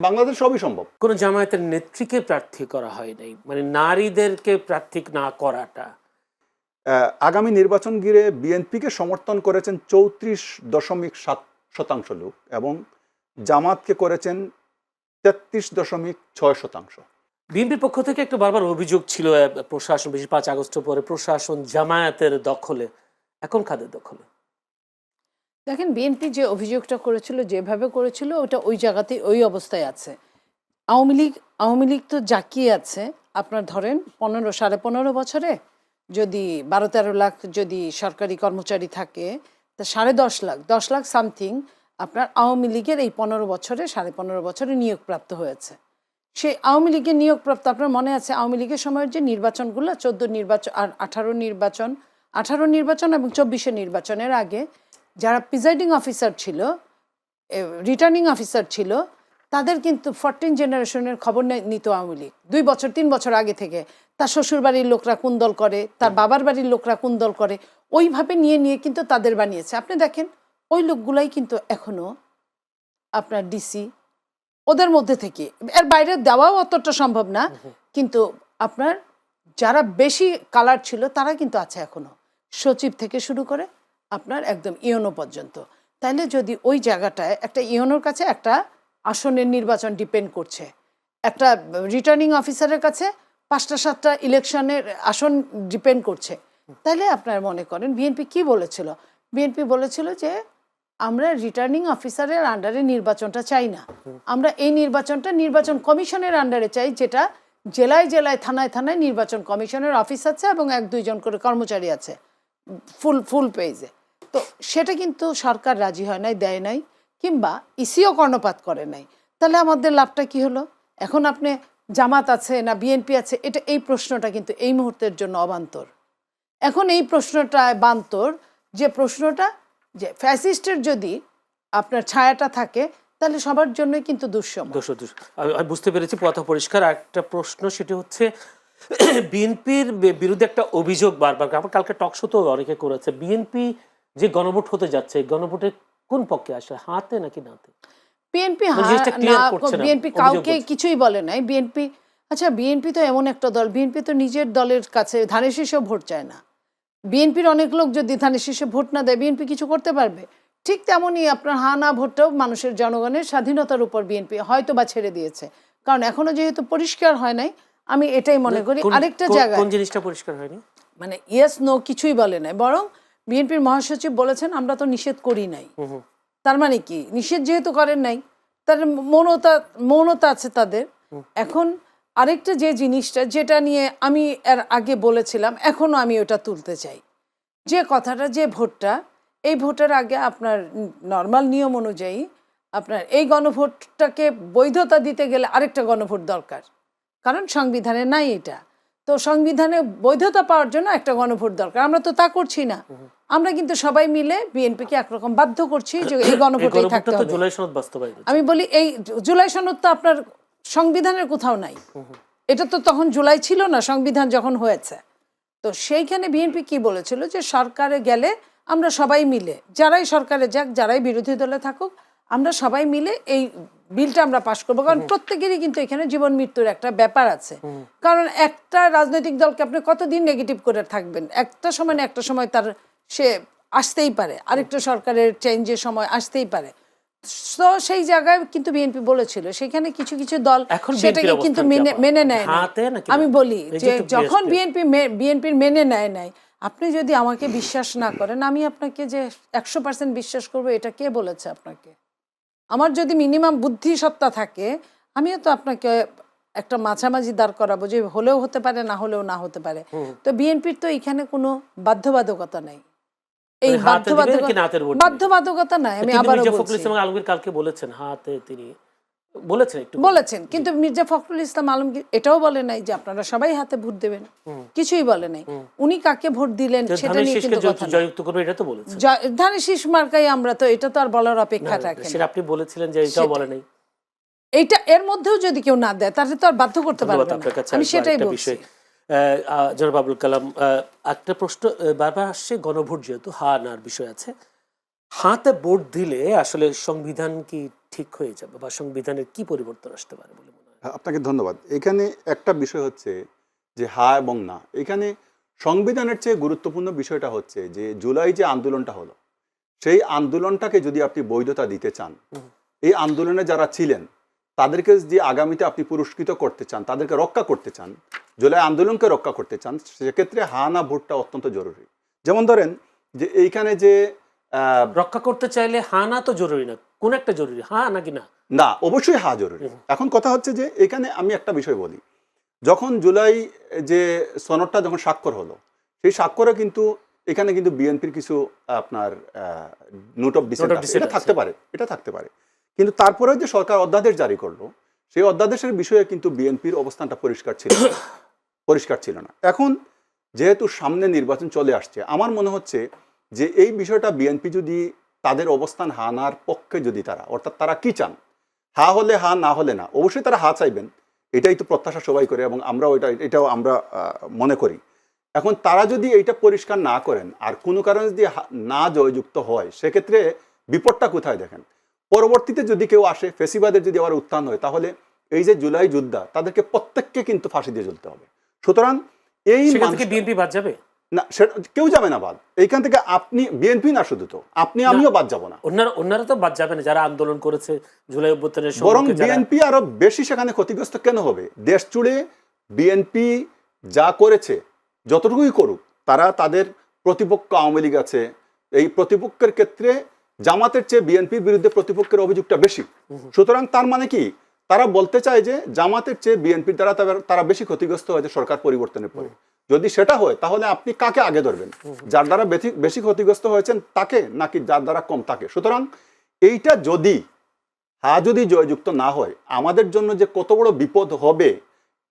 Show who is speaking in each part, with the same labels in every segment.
Speaker 1: বাংলাদেশ সবই সম্ভব।
Speaker 2: কোন জামায়াতের নেত্রীকে প্রার্থী করা হয় নাই, মানে নারীদেরকে প্রার্থী না করাটা।
Speaker 1: আগামী নির্বাচন ঘিরে বিএনপিকে সমর্থন করেছেন 34.7% লোক এবং জামাতকে করেছেন 33.6%।
Speaker 2: বিএনপির পক্ষ থেকে একটা বারবার অভিযোগ ছিল প্রশাসন, বেশি 5 আগস্টের পরে প্রশাসন জামায়াতের দখলে, এখন কাদের দখলে?
Speaker 3: দেখেন, বিএনপি যে অভিযোগটা করেছিল, যেভাবে করেছিল, ওটা ওই জায়গাতে ওই অবস্থায় আছে। আওয়ামী লীগ তো জাকিয়ে আছে। আপনার ধরেন 15-15.5 বছরে যদি 12-13 লাখ যদি সরকারি কর্মচারী থাকে, তা 10.5 লাখ সামথিং আপনার আওয়ামী লীগের এই 15 বছরে 15.5 বছরে নিয়োগপ্রাপ্ত হয়েছে। সেই আওয়ামী লীগের নিয়োগপ্রাপ্ত, আপনার মনে আছে আওয়ামী লীগের সময়ের যে নির্বাচনগুলো, 14 নির্বাচন আর 18 নির্বাচন এবং 24 নির্বাচনের আগে যারা প্রিজাইডিং অফিসার ছিল, রিটার্নিং অফিসার ছিল, তাদের কিন্তু 14 জেনারেশনের খবর নিত আওয়ামী লীগ 2 বছর 3 বছর আগে থেকে। তার শ্বশুর বাড়ির লোকরা কোন দল করে, তার বাবার বাড়ির লোকরা কোন দল করে, ওইভাবে নিয়ে কিন্তু তাদের বানিয়েছে। আপনি দেখেন ওই লোকগুলাই কিন্তু এখনো আপনার ডিসি, ওদের মধ্যে থেকে, এর বাইরে দেওয়াও অতটা সম্ভব না, কিন্তু আপনার যারা বেশি কালার ছিল তারা কিন্তু আছে এখনো, সচিব থেকে শুরু করে আপনার একদম ইওনো পর্যন্ত। তাইলে যদি ওই জায়গাটায় একটা ইওনোর কাছে একটা আসনের নির্বাচন ডিপেন্ড করছে, একটা রিটার্নিং অফিসারের কাছে 5টা-7টা ইলেকশনের আসন ডিপেন্ড করছে, তাইলে আপনার মনে করেন বিএনপি কি বলেছিল? বিএনপি বলেছিল যে আমরা রিটার্নিং অফিসারের আন্ডারে নির্বাচনটা চাই না, আমরা এই নির্বাচনটা নির্বাচন কমিশনের আন্ডারে চাই, যেটা জেলায় জেলায় থানায় থানায় নির্বাচন কমিশনের অফিস আছে এবং 1-2 জন করে কর্মচারী আছে ফুল পেজে। তো সেটা কিন্তু সরকার রাজি হয় নাই, দেয় নাই, কিংবা ইসিও কর্ণপাত করে নাই। তাহলে আমাদের লাভটা কি হলো? এখন আপনি জামাত আছে না বিএনপি আছে, এটা এই প্রশ্নটা কিন্তু এই মুহূর্তের জন্য অবান্তর। এখন এই প্রশ্নটা বান্তর, যে প্রশ্নটা যে ফ্যাসিস্টের যদি আপনার ছায়াটা থাকে তাহলে সবার জন্যই কিন্তু দুঃসম।
Speaker 2: আমি বুঝতে পেরেছি, কথা পরিষ্কার। একটা প্রশ্ন, সেটি হচ্ছে বিএনপির বিরুদ্ধে একটা অভিযোগ বারবার, আবার কালকে টকশোতেও অনেকে করেছে, বিএনপি যে গণভোট হতে যাচ্ছে, গণভোটের কোন পক্ষে আসে, হাতে নাকি নাতে?
Speaker 3: বিএনপি কাউকে কিছুই বলে নাই। বিএনপি তো এমন একটা দল, বিএনপি তো নিজের দলের কাছে ধানের শীষেও ভোট চায় না। বিএনপির অনেক লোক যদি ধানের শীষে ভোট না দেয় বিএনপি কিছু করতে পারবে? ঠিক তেমনই আপনার হা না ভোটটাও মানুষের জনগণের স্বাধীনতার উপর বিএনপি হয়তো বা ছেড়ে দিয়েছে, কারণ এখনো যেহেতু পরিষ্কার হয় নাই। আমি এটাই মনে করি আরেকটা জায়গায়
Speaker 2: কোন জিনিসটা পরিষ্কার হয়নি, মানে
Speaker 3: ইয়েস নো কিছুই বলে নাই, বরং বিএনপির মহাসচিব বলেছেন আমরা তো নিষেধ করি নাই। তার মানে কি, নিষেধ যেহেতু করেন নাই, তার মৌনতা আছে তাদের। এখন আরেকটা যে জিনিসটা, যেটা নিয়ে আমি এর আগে বলেছিলাম, এখনো আমি ওটা তুলতে চাই, যে কথাটা, যে ভোটটা, এই ভোটের আগে আপনার নর্মাল নিয়ম অনুযায়ী আপনার এই গণভোটটাকে বৈধতা দিতে গেলে আরেকটা গণভোট দরকার, কারণ সংবিধানে নাই এটা। তো সংবিধানে বৈধতা পাওয়ার জন্য একটা গণভোট দরকার, আমরা তো তা করছি না। আমরা কিন্তু সবাই মিলে বিএনপিকে একরকম বাধ্য করছি যে এই গণভোটেই থাকতে হবে। আমি বলি এই জুলাই সনদ তো আপনার সংবিধানের কোথাও নাই, এটা তো তখন জুলাই ছিল না সংবিধান যখন হয়েছে। তো সেইখানে বিএনপি কি বলেছিল, যে সরকারে গেলে আমরা সবাই মিলে, যারাই সরকারে যাক, যারাই বিরোধী দলে থাকুক, আমরা সবাই মিলে এই বিলটা আমরা পাশ করবো, কারণ প্রত্যেকেরই কিন্তু এখানে জীবন মৃত্যুর একটা ব্যাপার আছে। কারণ একটা রাজনৈতিক দলকে আপনি কতদিন নেগেটিভ করে থাকবেন? একটা সময় না একটা সময় তার সে আসতেই পারে, আরেকটা সরকারের চেঞ্জের সময় আসতেই পারে। তো সেই জায়গায় কিন্তু বিএনপি বলেছিল, সেখানে কিছু কিছু দল সেটাকে কিন্তু মেনে নেয় না। আমি বলি যে যখন বিএনপির মেনে নেয় নাই, আপনি যদি আমাকে বিশ্বাস না করেন, আমি আপনাকে যে 100% বিশ্বাস করবো এটা কে বলেছে আপনাকে? আমার যদি মিনিমাম বুদ্ধি সত্তা থাকে, আমিও তো আপনাকে একটা মাঝামাঝি দাঁড় করাবো, যে হলেও হতে পারে, না হলেও না হতে পারে। তো বিএনপির তো এখানে কোনো বাধ্যবাধকতা নেই, এই বাধ্যবাধকতা নাই। আমি আবারও
Speaker 2: আলমগীর কালকে বলেছেন হাতে, তিনি
Speaker 3: বলেছেন, কিন্তু মির্জা ফখরুল ইসলাম আলমগীর এটাও বলে নাই যে আপনারা সবাই হাতে ভোট দেবেন, কিছুই বলে নাই। উনি কাকে ভোট দিলেন সেটা নিয়ে কিন্তু কথা না, ধানের শীষ মার্কাই আমরা, তো এটা তো আর বলার অপেক্ষা রাখে না।
Speaker 2: আপনি বলেছিলেন যে এটাও বলে নাই,
Speaker 3: এইটা এর মধ্যেও যদি কেউ না দেয় তাহলে তো আর বাধ্য করতে পারবে না। আমি সেটাই বলছি।
Speaker 2: জনাব আবুল কালাম, একটা প্রশ্ন বারবার আসছে, গণভোট যেহেতু হা নার বিষয় আছে, হাতে ভোট দিলে আসলে সংবিধান কি ঠিক হয়ে যাবে বা সংবিধানের কি পরিবর্তন আসতে পারে বলে মনে হয়?
Speaker 1: আপনাকে ধন্যবাদ। এখানে একটা বিষয় হচ্ছে যে হ্যাঁ এবং না। এখানে সংবিধানের চেয়ে গুরুত্বপূর্ণ বিষয়টা হচ্ছে যে জুলাই যে আন্দোলনটা হলো, সেই আন্দোলনটাকে যদি আপনি বৈধতা দিতে চান, এই আন্দোলনে যারা ছিলেন তাদেরকে যে আগামীতে আপনি পুরস্কৃত করতে চান, তাদেরকে রক্ষা করতে চান, জুলাই আন্দোলনকে রক্ষা করতে চান, সেক্ষেত্রে হ্যাঁ না ভোটটা অত্যন্ত জরুরি। যেমন ধরেন যে এইখানে যে
Speaker 2: রক্ষা করতে চাইলে হ্যাঁ না তো জরুরি না, কোন একটা জরুরি, হ্যাঁ নাকি না?
Speaker 1: না, অবশ্যই হ্যাঁ জরুরি। এখন কথা হচ্ছে যে এখানে আমি একটা বিষয় বলি, যখন জুলাই যে সনদটা যখন স্বাক্ষর হলো, সেই স্বাক্ষরে কিন্তু এখানে কিন্তু বিএনপির কিছু আপনার নোট অফ ডিসেন্ট এটা থাকতে পারে, এটা থাকতে পারে, কিন্তু তারপরে যে সরকার অধ্যাদেশ জারি করলো, সেই অধ্যাদেশের বিষয়ে কিন্তু বিএনপির অবস্থানটা পরিষ্কার ছিল না। এখন যেহেতু সামনে নির্বাচন চলে আসছে, আমার মনে হচ্ছে যে এই বিষয়টা বিএনপি যদি তাদের অবস্থান হানার পক্ষে যদি তারা, অর্থাৎ তারা কি চান, হা হলে হা, না হলে না, অবশ্যই তারা হা চাইবেন, এটাই তো প্রত্যাশা সবাই করে এবং আমরাও এটাও আমরা মনে করি। এখন তারা যদি এইটা পরিষ্কার না করেন আর কোনো কারণে যদি না জয়যুক্ত হয়, সেক্ষেত্রে বিপদটা কোথায় দেখেন, পরবর্তীতে যদি কেউ আসে, ফেসিবাদের যদি আবার উত্থান হয়, তাহলে এই যে জুলাই যোদ্ধা তাদেরকে প্রত্যেককে কিন্তু ফাঁসি দিয়ে জ্বলতে হবে। সুতরাং এই
Speaker 2: বিএনপি বাদ যাবে
Speaker 1: না, কেউ যাবে না বাদ। এইখান থেকে আপনি বিএনপি না, শুধু তো আপনি আমিও বাদ যাব না,
Speaker 2: অন্যরা তো বাদ যাবে না যারা আন্দোলন করেছে জুলাই অভ্যুত্থানের সময়।
Speaker 1: বরং বিএনপি আরো বেশি সেখানে ক্ষতিগ্রস্ত কেন হবে? দেশ জুড়ে বিএনপি যা করেছে, যতটুকুই করুক, তারা তাদের প্রতিপক্ষ আওয়ামী লীগ আছে, এই প্রতিপক্ষের ক্ষেত্রে জামাতের চেয়ে বিএনপির বিরুদ্ধে প্রতিপক্ষের অভিযোগটা বেশি। সুতরাং তার মানে কি, তারা বলতে চায় যে জামাতের চেয়ে বিএনপির দ্বারা তারা বেশি ক্ষতিগ্রস্ত হয়েছে সরকার পরিবর্তনের পরে। যদি সেটা হয়, তাহলে আপনি কাকে আগে ধরবেন, যার দ্বারা বেশি ক্ষতিগ্রস্ত হয়েছেন তাকে, নাকি যার দ্বারা কম তাকে? সুতরাং এইটা যদি যদি জয়যুক্ত না হয়, আমাদের জন্য যে কত বড় বিপদ হবে,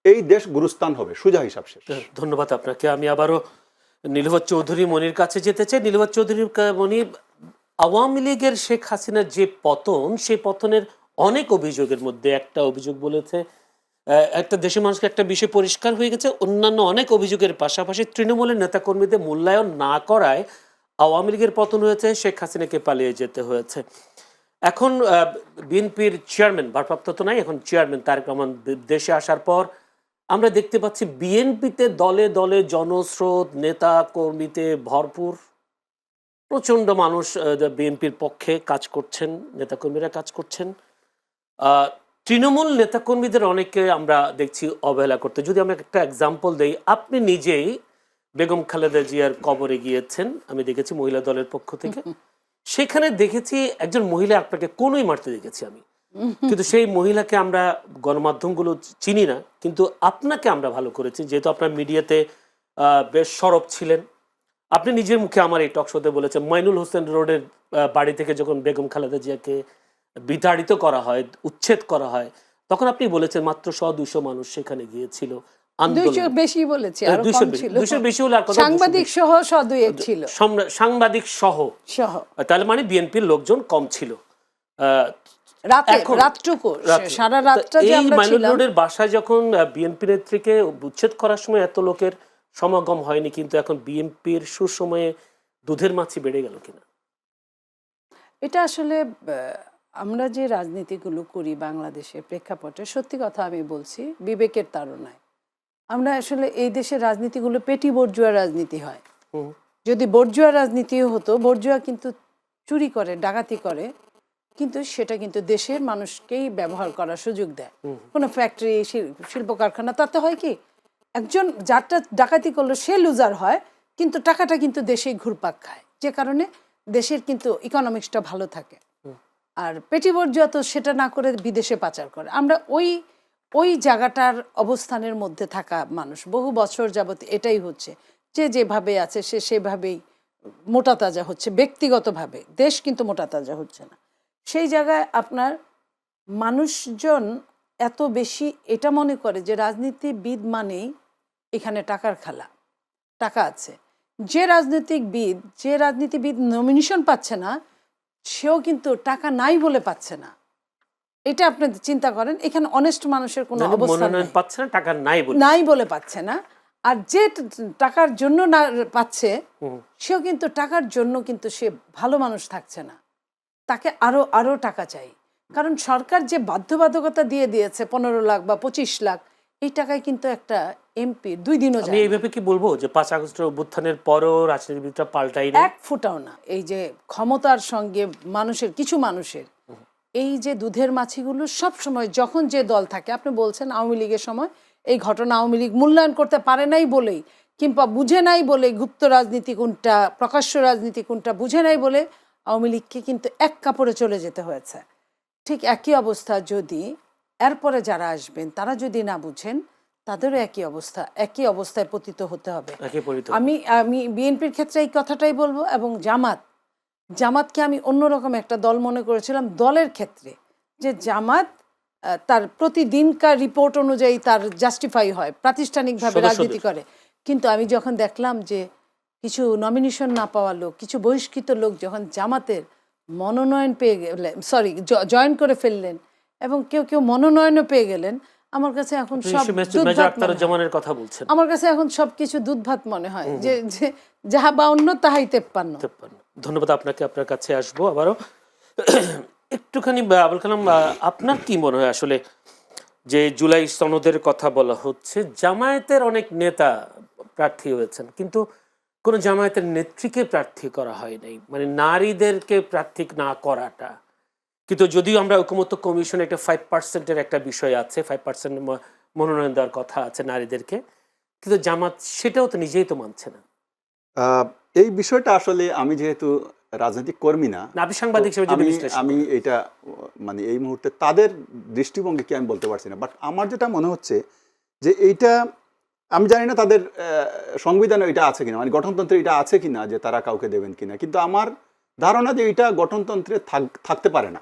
Speaker 1: এই দেশ গুরুস্থান হবে, সোজা হিসাব শেষ।
Speaker 2: ধন্যবাদ আপনাকে। আমি আবারও নীলুফার চৌধুরী মনির কাছে যেতে চাই। নীলুফার চৌধুরী মনি, আওয়ামী লীগের শেখ হাসিনার যে পতন, সেই পতনের অনেক অভিযোগের মধ্যে একটা অভিযোগ বলেছে, একটা দেশের মানুষকে একটা বিষয় পরিষ্কার হয়ে গেছে, অন্যান্য অনেক অভিযোগের পাশাপাশি তৃণমূলের নেতাকর্মীদের মূল্যায়ন না করায় আওয়ামী লীগের পতন হয়েছে, শেখ হাসিনাকে পালিয়ে যেতে হয়েছে। এখন বিএনপির চেয়ারম্যান, ভারপ্রাপ্ত তো নাই, এখন চেয়ারম্যান তারেক রহমান দেশে আসার পর আমরা দেখতে পাচ্ছি বিএনপিতে দলে দলে জনস্রোত, নেতা কর্মীতে ভরপুর, প্রচন্ড মানুষ বিএনপির পক্ষে কাজ করছেন, নেতাকর্মীরা কাজ করছেন। তৃণমূল নেতাকর্মীদের অনেকে আমরা দেখছি অবহেলা করতে। যদি আমি একটা এক্সাম্পল দেই, আপনি নিজেই বেগম খালেদা জিয়ার কবরে গিয়েছেন, আমি দেখেছি মহিলা দলের পক্ষ থেকে। সেখানে দেখেছি একজন মহিলা আপনাকে কোনোই মারতে দেখেছি আমি, কিন্তু সেই মহিলাকে আমরা গণমাধ্যমগুলো চিনি না, কিন্তু আপনাকে আমরা ভালো করেছি, যেহেতু আপনার মিডিয়াতে বেশ সরব ছিলেন। আপনি নিজের মুখে আমার এই টক শোতে বলেছেন, মইনুল হোসেন রোডের বাড়ি থেকে যখন বেগম খালেদা জিয়াকে বিতাড়িত করা হয়, উচ্ছেদ করা হয়, তখন আপনি বলেছেন মাত্র 100-200 মানুষ সেখানে গিয়েছিল।
Speaker 3: বেশি বলেছি, আরো কম ছিল,
Speaker 2: 200 বেশি হলে আর কথা,
Speaker 3: সাংবাদিক সহ 100-2 ছিল,
Speaker 2: সাংবাদিক সহ, তাহলে মানে বিএনপির লোকজন কম ছিল।
Speaker 3: রাতটুকু সারা রাতটা যে আমরা ছিলাম।
Speaker 2: রোডের বাসায় যখন বিএনপি নেত্রীকে উচ্ছেদ করার সময় এত লোকের সমাগম হয়নি, কিন্তু এখন বিএনপির সুসময়ে দুধের মাছি বেড়ে গেল কিনা?
Speaker 3: এটা আসলে আমরা যে রাজনীতিগুলো করি বাংলাদেশের প্রেক্ষাপটে, সত্যি কথা আমি বলছি, বিবেকের তাড়নায় আমরা আসলে এই দেশের রাজনীতিগুলো পেটি বর্জুয়া রাজনীতি হয়। যদি বর্জুয়া রাজনীতিও হতো, বর্জুয়া কিন্তু চুরি করে, ডাকাতি করে, কিন্তু সেটা কিন্তু দেশের মানুষকেই ব্যবহার করার সুযোগ দেয়। কোনো ফ্যাক্টরি, শিল্প কারখানা, তাতে হয় কি, একজন যারটা ডাকাতি করলো সে লুজার হয়, কিন্তু টাকাটা কিন্তু দেশেই ঘুরপাক খায়, যে কারণে দেশের কিন্তু ইকোনমিক্সটা ভালো থাকে। আর পেটিবর্জুয়া তো সেটা না করে বিদেশে পাচার করে। আমরা ওই জায়গাটার অবস্থানের মধ্যে থাকা মানুষ, বহু বছর যাবত এটাই হচ্ছে, যে যেভাবে আছে সে সেভাবেই মোটা তাজা হচ্ছে ব্যক্তিগতভাবে, দেশ কিন্তু মোটা তাজা হচ্ছে না। সেই জায়গায় আপনার মানুষজন এত বেশি এটা মনে করে যে রাজনীতিবিদ মানেই এখানে টাকার খেলা, টাকা আছে। যে রাজনীতিবিদ নমিনেশন পাচ্ছে না, সেও কিন্তু টাকা নাই বলে পাচ্ছে না। এটা আপনি চিন্তা করেন, এখানে অনেস্ট মানুষের কোনো অবস্থান
Speaker 2: পাচ্ছে না, টাকা নাই বলে
Speaker 3: পাচ্ছে না। আর যে টাকার জন্য না পাচ্ছে, সেও কিন্তু টাকার জন্য কিন্তু সে ভালো মানুষ থাকছে না, তাকে আরো টাকা চাই। কারণ সরকার যে বাধ্যবাধকতা দিয়ে দিয়েছে 15 লাখ বা 25 লাখ, এই টাকায় কিন্তু একটা এমপি 2 দিনও
Speaker 2: আমি
Speaker 3: যায় না।
Speaker 2: এইভাবে কি বলবো যে 5 আগস্টের অভ্যুত্থানের পরও রাজনীতিবিদরা পাল্টাই না?
Speaker 3: এক ফুটাও না। এই যে ক্ষমতার সঙ্গে কিছু মানুষের এই যে দুধের মাছিগুলো সব সময় যখন যে দল থাকে, আপনি বলছেন আওয়ামী লীগের সময় এই ঘটনা আওয়ামী লীগ মূল্যায়ন করতে পারে নাই বলেই, কিংবা বুঝে নাই বলে, গুপ্ত রাজনীতি কোনটা প্রকাশ্য রাজনীতি কোনটা বুঝে নাই বলে আওয়ামী লীগকে কিন্তু এক কাপড়ে চলে যেতে হয়েছে। ঠিক একই অবস্থা যদি এরপরে যারা আসবেন তারা যদি না বুঝেন, তাদেরও একই অবস্থায় পতিত হতে হবে।
Speaker 2: একে পরিত
Speaker 3: আমি বিএনপির ক্ষেত্রে এই কথাটাই বলবো, এবং জামাতকে আমি অন্যরকম একটা দল মনে করেছিলাম দলের ক্ষেত্রে, যে জামাত তার প্রতিদিনকার রিপোর্ট অনুযায়ী তার জাস্টিফাই হয়, প্রাতিষ্ঠানিকভাবে
Speaker 2: সদস্যদের।
Speaker 3: রাজনীতি করে। কিন্তু আমি যখন দেখলাম যে কিছু নমিনেশন না পাওয়া লোক, কিছু বহিষ্কৃত লোক যখন জামাতের মনোনয়ন পেয়ে গেলেন, জয়েন করে ফেললেন, এবং কেউ কেউ মনোনয়নও পেয়ে গেলেন, আমার কাছে এখন সব
Speaker 2: মেজর
Speaker 3: দুধভাত
Speaker 2: আক্তার
Speaker 3: মনে হয়।
Speaker 2: জামানের কথা বলছেন।
Speaker 3: আমার কাছে এখন সবকিছু দুধভাত মনে হয়, যে যাহা বাউন্ন তাহাই 53।
Speaker 2: ধন্যবাদ আপনাকে, আপনার কাছে আসবো আবারও। একটুখানি আবুল কালাম, আপনার কি মনে হয় আসলে যে জুলাই সনদের কথা বলা হচ্ছে, জামায়াতের অনেক নেতা প্রার্থী হয়েছেন কিন্তু কোন জামায়াতের নেত্রীকে প্রার্থী করা হয় নাই, মানে নারীদেরকে প্রার্থী না করাটা, কিন্তু যদিও আমরা ঐকমত্য কমিশনে একটা 5%-এর একটা বিষয় আছে, 5% মনোনয়ন দেওয়ার কথা আছে নারীদেরকে, কিন্তু জামাত সেটাও তো নিজেই তো মানছে না।
Speaker 1: এই বিষয়টা আসলে আমি যেহেতু রাজনৈতিক কর্মী না,
Speaker 2: আপনি সাংবাদিক হিসেবে যদি বিশ্লেষণ
Speaker 1: আমি
Speaker 2: করেন।
Speaker 1: এটা মানে এই মুহূর্তে তাদের দৃষ্টিভঙ্গি কি আমি বলতে পারছি না, বাট আমার যেটা মনে হচ্ছে যে এইটা আমি জানি না তাদের সংবিধানে এটা আছে কিনা, মানে গঠনতন্ত্রে এটা আছে কিনা যে তারা কাউকে দেবেন কিনা, কিন্তু আমার ধারণা যে এটা গঠনতন্ত্রে থাকতে পারে না।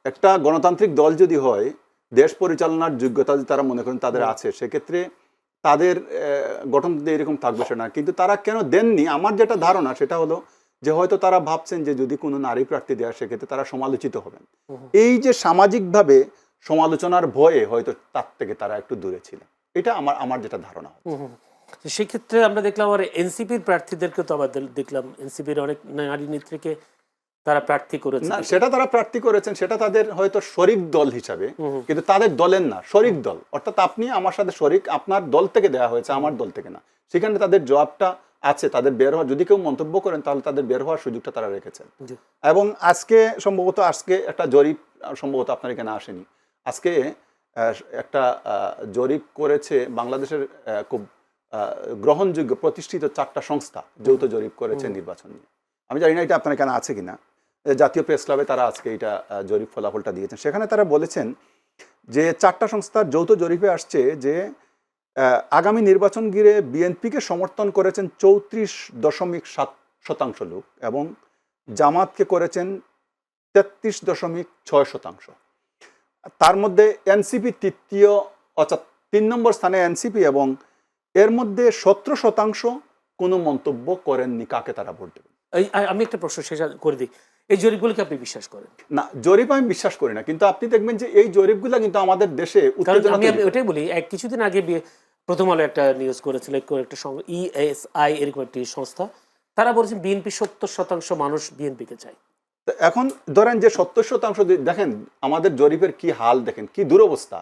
Speaker 1: একটা গণতান্ত্রিক দল যদি হয়, দেশ পরিচালনার যোগ্যতা যদি তারা মনে করেন তাদের আছে, সেক্ষেত্রে তাদের গঠনতন্ত্রে এরকম থাকবে সেটা না। কিন্তু তারা কেন দেননি, আমার যেটা ধারণা সেটা হলো যে হয়তো তারা ভাবছেন যে যদি কোনো নারী প্রার্থী দেয় সেক্ষেত্রে তারা সমালোচিত হবেন। এই যে সামাজিকভাবে সমালোচনার ভয়ে হয়তো তার থেকে তারা একটু দূরে ছিলেন, এটা আমার যেটা ধারণা।
Speaker 2: সেক্ষেত্রে আমরা দেখলাম আর এনসিপির প্রার্থীদেরকে তো আবার দেখলাম, এনসিপির অনেক নারী নেত্রীকে তারা প্রার্থী করেছে।
Speaker 1: না, সেটা তারা প্রার্থী করেছেন, সেটা তাদের হয়তো শরিক দল হিসাবে, কিন্তু তাদের দলের না, শরিক দল। অর্থাৎ আপনি আমার সাথে শরিক, আপনার দল থেকে দেওয়া হয়েছে, আমার দল থেকে না। সেখানে তাদের জবাবটা আছে, তাদের বের হওয়ার, যদি কেউ মন্তব্য করেন তাহলে তাদের বের হওয়ার সুযোগটা তারা রেখেছেন। এবং আজকে একটা জরিপ সম্ভবত আপনার এখানে আসেনি, আজকে একটা জরিপ করেছে বাংলাদেশের খুব গ্রহণযোগ্য প্রতিষ্ঠিত 4টা সংস্থা, যৌথ জরিপ করেছে নির্বাচন নিয়ে। আমি জানি না এটা আপনার এখানে আছে কিনা, জাতীয় প্রেস ক্লাবে তারা আজকে এটা জরিপ ফলাফলটা দিয়েছেন। সেখানে তারা বলেছেন যে 4টা সংস্থার যৌথ জরিপে আসছে যে আগামী নির্বাচন ঘিরে বিএনপিকে সমর্থন করেছেন 34.7% লোক, এবং জামাতকে করেছেন 33.6%। তার মধ্যে এনসিপি তৃতীয়, অর্থাৎ 3 নম্বর স্থানে এনসিপি, এবং এর মধ্যে 17% কোনো মন্তব্য করেননি কাকে তারা ভোট দেবেন।
Speaker 2: আমি একটা প্রশ্ন শেষ করে দিই, এই জরিপগুলোকে আপনি বিশ্বাস করেন?
Speaker 1: না, জরিপ আমি বিশ্বাস করি না, কিন্তু আপনি দেখবেন যে এই জরিপগুলো কিন্তু আমাদের দেশে উত্তেজনা।
Speaker 2: আমি ওটাই বলি, কিছুদিন আগে প্রথম আলো একটা নিউজ করেছিল, একটা ESI এরকম একটি সংস্থা, তারা বলেছেন বিএনপি 70% মানুষ বিএনপিকে চায়।
Speaker 1: এখন ধরেন যে 70% দেখেন আমাদের জরিপের কি হাল, দেখেন কি দুরবস্থা।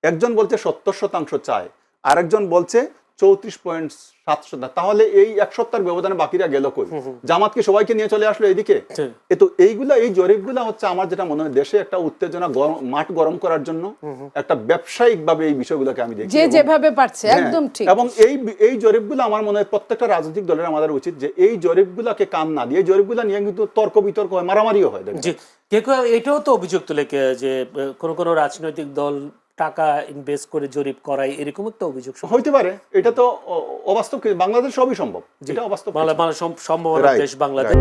Speaker 1: একজন বলছে 70% চায়, আরেকজন বলছে 34.7%। তাহলে এই 1 সপ্তাহের ব্যবধানে বাকিরা গেল কই? জামাতকে সবাইকে নিয়ে চলে আসলো এইদিকে। তো এই জরিপগুলা হচ্ছে আমার যেটা মনে হয় দেশে একটা উত্তেজনা, মাঠ গরম করার জন্য একটা ব্যবসায়িক ভাবে এই বিষয়গুলোকে আমি দেখি,
Speaker 3: যে যেভাবে পারছে একদম ঠিক।
Speaker 1: এবং এই জরিপগুলো আমার মনে হয় প্রত্যেকটা রাজনৈতিক দলের আমাদের উচিত যে এই জরিপগুলোকে কান না দিয়ে, এই জরিপগুলো নিয়ে কিন্তু তর্ক বিতর্ক হয়, মারামারিও হয়।
Speaker 2: কেউ এটাও তো অভিযোগ তোলে যে কোন রাজনৈতিক দল টাকা ইনভেস্ট করে জরিপ করায়, এরকম একটা অভিযোগ
Speaker 1: হইতে পারে। এটা তো অবাস্তব, বাংলাদেশ সবই সম্ভব, এটা অবাস্তব।
Speaker 2: সম্ভাবনা দেশ বাংলাদেশ।